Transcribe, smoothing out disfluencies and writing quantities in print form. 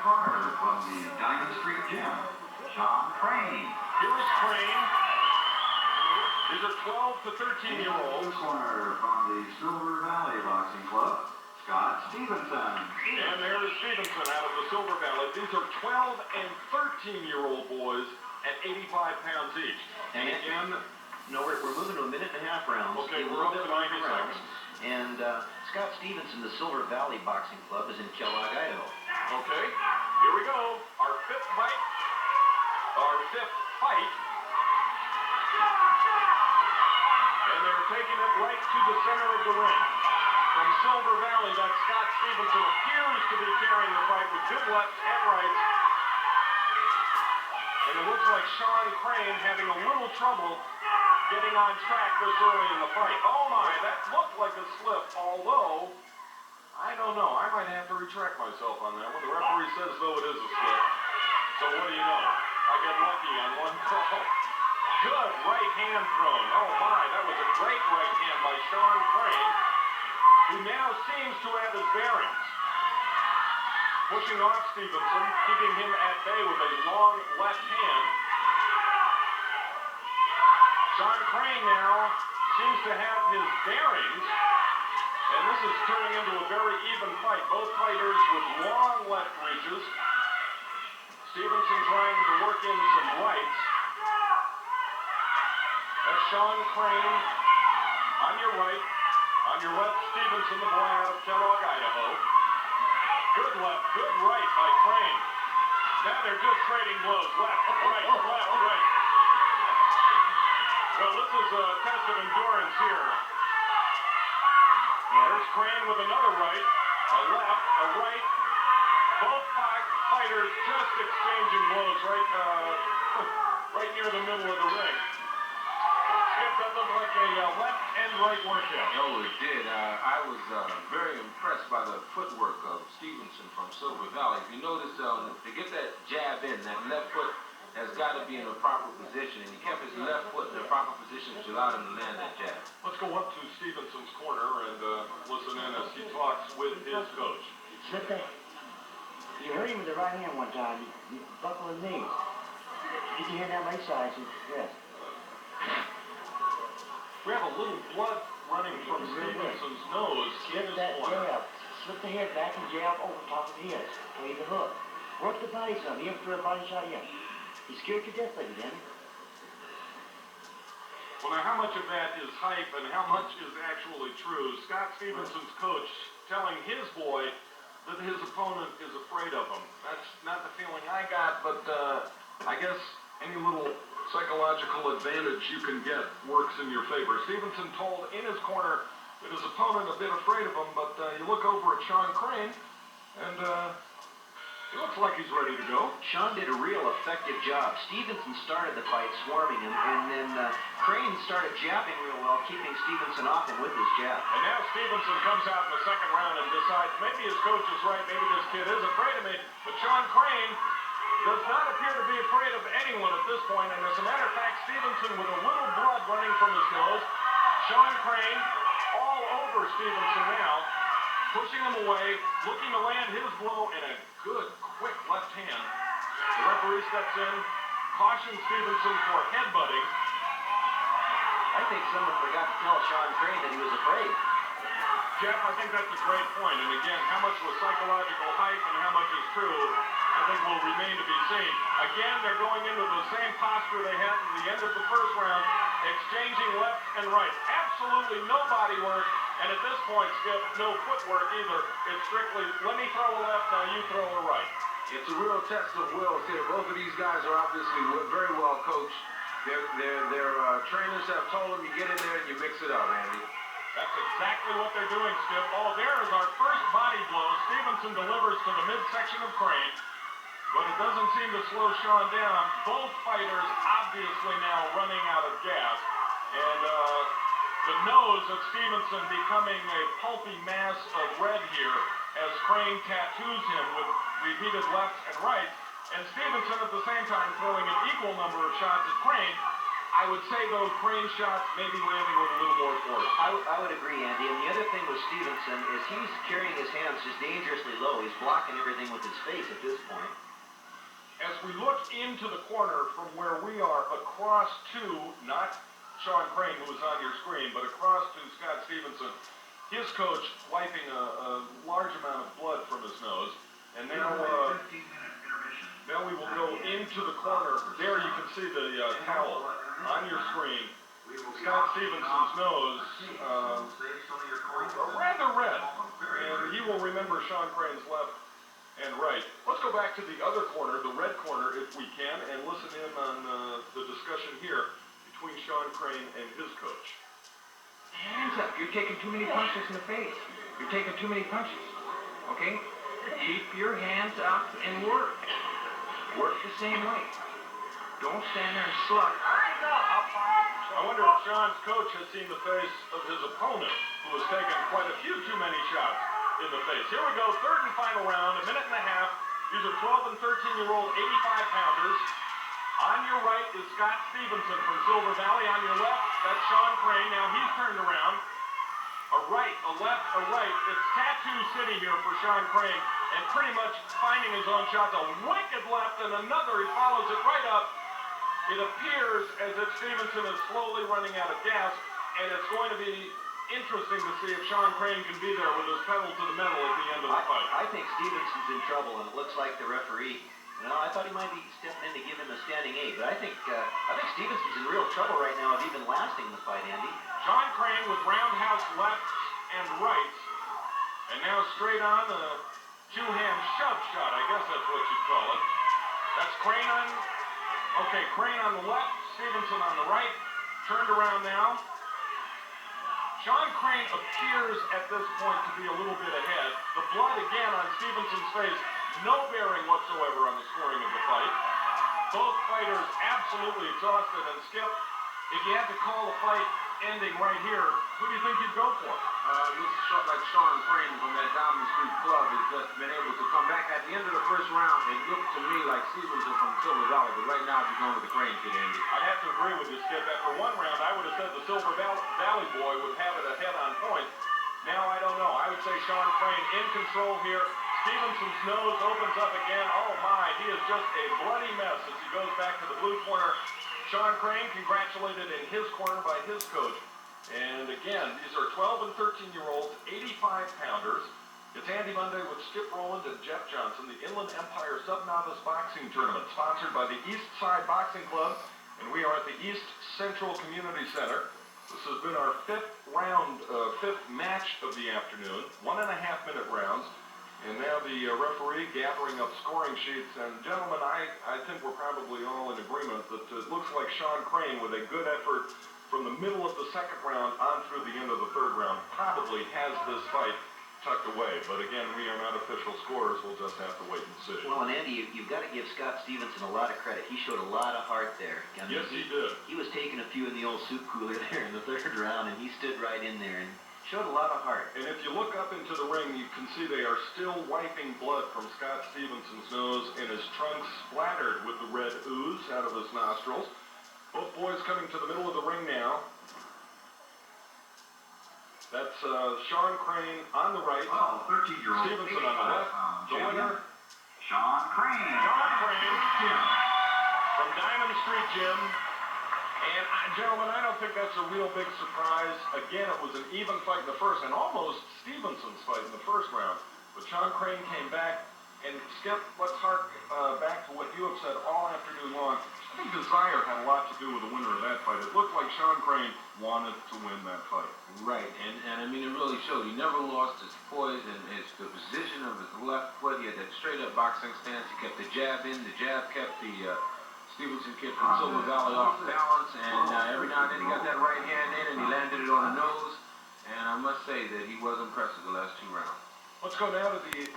corner from the Diamond Street Gym, Shawn Crane. Here's Crane. These are 12 to 13-year-olds. Corner from the Silver Valley Boxing Club, Scott Stevenson. And there's Stevenson out of the Silver Valley. These are 12 and 13-year-old boys at 85 pounds each. And again, no, we're moving to a minute and a half rounds. Okay, we're up to 90 seconds. And Scott Stevenson, the Silver Valley Boxing Club, is in Kellogg, Idaho. Okay, here we go. Our fifth fight. And they're taking it right to the center of the ring. From Silver Valley, that Scott Stevenson appears to be carrying the fight with good lefts and rights. And it looks like Shawn Crane having a little trouble getting on track this early in the fight. Oh my, that looked like a slip, although, I don't know. I might have to retract myself on that one. The referee says, though, it is a slip. So what do you know? I get lucky on one call. Good right hand thrown. Oh my, that was a great right hand by Shawn Crane, who now seems to have his bearings. Pushing off Stevenson, keeping him at bay with a long left hand. Shawn Crane now seems to have his bearings, and this is turning into a very even fight. Both fighters with long left reaches. Stevenson trying to work in some rights. That's Shawn Crane on your right. On your left, Stevenson, the boy out of Kellogg, Idaho. Good left, good right by Crane. Now they're just trading blows. Left, right, left, right. Well, this is a test of endurance here. There's Crane with another right, a left, a right. Both fighters just exchanging blows right near the middle of the ring. That looked like a left and right workout. Oh, it did. I was very impressed by the footwork of Stevenson from Silver Valley. If you notice, to get that jab in, that left foot has got to be in the proper position, and he kept his left foot in the proper position to allow him to land that jab. Let's go up to Stevenson's corner and listen in as he talks with his coach. Slip that. You hurt him with the right hand one time. You buckle his knees. Get your hand down my side. Yes. We have a little blood running from Stevenson's nose in his corner. Jab. Slip the head back and jab over top of his. Play the hook. Work the body some. He ever threw a body shot yet? He's scared to death, lady, Danny. Well, now, how much of that is hype and how much is actually true? Scott Stevenson's coach telling his boy that his opponent is afraid of him. That's not the feeling I got, but I guess any little psychological advantage you can get works in your favor. Stevenson told in his corner that his opponent a bit afraid of him, but you look over at Shawn Crane, and he looks like he's ready to go. Shawn did a real effective job. Stevenson started the fight swarming him, and then Crane started jabbing real well, keeping Stevenson off him with his jab. And now Stevenson comes out in the second round and decides maybe his coach is right, maybe this kid is afraid of me, but Shawn Crane does not appear to be afraid of anyone at this point, and as a matter of fact, Stevenson with a little blood running from his nose. Shawn Crane all over Stevenson now, pushing him away, looking to land his blow in a good, quick left hand. The referee steps in, cautions Stevenson for headbutting. I think someone forgot to tell Shawn Crane that he was afraid. Jeff, I think that's a great point, and again, how much was psychological hype and how much is true, I think will remain to be seen. Again, they're going into the same posture they had at the end of the first round, exchanging left and right. Absolutely no body work, and at this point, Skip, no footwork either. It's strictly, let me throw a left, now you throw a right. It's a real test of wills here. Both of these guys are obviously very well coached. Their trainers have told them you get in there and you mix it up, Andy. That's exactly what they're doing, Skip. Oh, there is our first body blow. Stevenson delivers to the midsection of Crane, but it doesn't seem to slow Shawn down. Both fighters obviously now running out of gas, and the nose of Stevenson becoming a pulpy mass of red here as Crane tattoos him with repeated lefts and rights, and Stevenson at the same time throwing an equal number of shots at Crane. I would say, though, Crane shots maybe landing with a little more force. I would agree, Andy. And the other thing with Stevenson is he's carrying his hands just dangerously low. He's blocking everything with his face at this point. As we look into the corner from where we are, across to, not Shawn Crane, who is on your screen, but across to Scott Stevenson, his coach wiping a large amount of blood from his nose. And now, now we will go into the corner. There you can see the towel on your screen. Scott Stevenson's nose, rather red. And he will remember Shawn Crane's left and right. Let's go back to the other corner, the red corner, if we can, and listen in on the discussion here between Shawn Crane and his coach. Hands up. You're taking too many punches in the face. You're taking too many punches. Okay? Keep your hands up and work. Work the same way. Don't stand there and slug. I wonder if Shawn's coach has seen the face of his opponent, who has taken quite a few too many shots in the face. Here we go, third and final round, a minute and a half. These are 12 and 13-year-old 85-pounders. On your right is Scott Stevenson from Silver Valley. On your left, that's Shawn Crane. Now he's turned around. A right, a left, a right. It's Tattoo City here for Shawn Crane. And pretty much finding his own shots. A wicked left and another. He follows it right up. It appears as if Stevenson is slowly running out of gas. And it's going to be interesting to see if Shawn Crane can be there with his pedal to the metal at the end of the fight. I think Stevenson's in trouble, and it looks like the referee. I thought he might be stepping in to give him a standing 8, but I think Stevenson's in real trouble right now of even lasting the fight, Andy. Shawn Crane with roundhouse lefts and rights, and now straight on a two-hand shove shot. I guess that's what you'd call it. That's Crane on. Okay, Crane on the left, Stevenson on the right. Turned around now. Shawn Crane appears at this point to be a little bit ahead. The blood again on Stevenson's face. No bearing whatsoever on the scoring of the fight. Both fighters absolutely exhausted. And Skip, if you had to call the fight ending right here, who do you think you'd go for? Looks like Shawn Crane from that Diamond Street Club has just been able to come back. At the end of the first round, it looked to me like Stevenson from Silver Valley, but right now he's going with the Crane kid, Andy. I'd have to agree with you, Skip. After one round, I would have said the Silver Valley boy would have it ahead on point. Now, I don't know. I would say Shawn Crane in control here. Stevenson's nose opens up again. Oh, my. He is just a bloody mess as he goes back to the blue corner. Shawn Crane congratulated in his corner by his coach. And again, these are 12 and 13-year-olds, 85-pounders. It's Andy Monday with Skip Rowland and Jeff Johnson, the Inland Empire Sub-Novice Boxing Tournament, sponsored by the East Side Boxing Club. And we are at the East Central Community Center. This has been our fifth match of the afternoon, 1.5-minute rounds. And now the referee gathering up scoring sheets. And gentlemen, I think we're probably all in agreement that it looks like Shawn Crane, with a good effort from the middle of the second round on through the end of the third round, probably has this fight tucked away. But again, we are not official scorers. We'll just have to wait and see. Well, and Andy, you've got to give Scott Stevenson a lot of credit. He showed a lot of heart there. I mean, yes, he did. He was taking a few in the old soup cooler there in the third round, and he stood right in there and showed a lot of heart. And if you look up into the ring, you can see they are still wiping blood from Scott Stevenson's nose, and his trunk splattered with the red ooze out of his nostrils. Both boys coming to the middle of the ring now. That's Shawn Crane on the right. 13-year-old Stevenson on the left. The winner, Shawn Crane. Shawn Crane from Diamond Street Gym. And gentlemen, I don't think that's a real big surprise. Again, it was an even fight in the first, and almost Stevenson's fight in the first round. But Shawn Crane came back. And Skip, let's hark back to what you have said all afternoon long. I think desire had a lot to do with the winner of that fight. It looked like Shawn Crane wanted to win that fight. Right, and I mean, it really showed. He never lost his poise and the position of his left foot. He had that straight-up boxing stance. He kept the jab in. The jab kept the Stevenson kid from Silver Valley off balance. And every now and then he got that right hand in and he landed it on the nose. And I must say that he was impressive the last two rounds. Let's go now to the